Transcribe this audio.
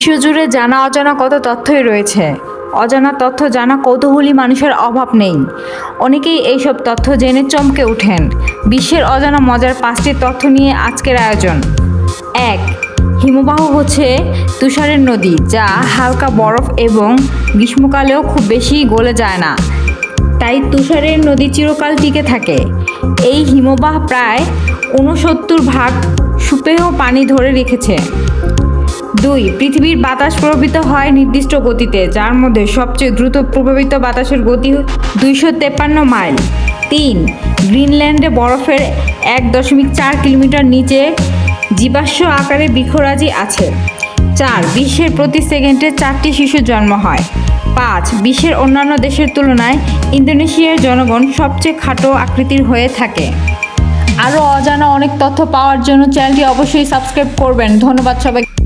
বিশ্বজুড়ে জানা অজানা কত তথ্যই রয়েছে। অজানা তথ্য জানা কৌতূহলী মানুষের অভাব নেই। অনেকেই এইসব তথ্য জেনে চমকে ওঠেন। বিশ্বের অজানা মজার 5টি তথ্য নিয়ে আজকের আয়োজন। 1. হিমবাহ হচ্ছে তুষারের নদী, যা হালকা বরফ এবং গ্রীষ্মকালেও খুব বেশি গলে যায় না। তাই তুষারের নদী চিরকাল টিকে থাকে। এই হিমবাহ প্রায় 69 ভাগ সুপেয় পানি ধরে রেখেছে। 2. পৃথিবীর বাতাস প্রবাহিত হয় নির্দিষ্ট গতিতে, যার মধ্যে সবচেয়ে দ্রুত প্রবাহিত বাতাসের গতি 253 মাইল। 3. গ্রিনল্যান্ডে বরফের 1.4 কিলোমিটার নিচে জীবাশ্ম আকারে বৃক্ষরাজি আছে। 4. বিশ্বের প্রতি সেকেন্ডে 4টি শিশুর জন্ম হয়। 5. বিশ্বের অন্যান্য দেশের তুলনায় ইন্দোনেশিয়ার জনগণ সবচেয়ে খাটো আকৃতির হয়ে থাকে। আরও অজানা অনেক তথ্য পাওয়ার জন্য চ্যানেলটি অবশ্যই সাবস্ক্রাইব করবেন। ধন্যবাদ সবাইকে।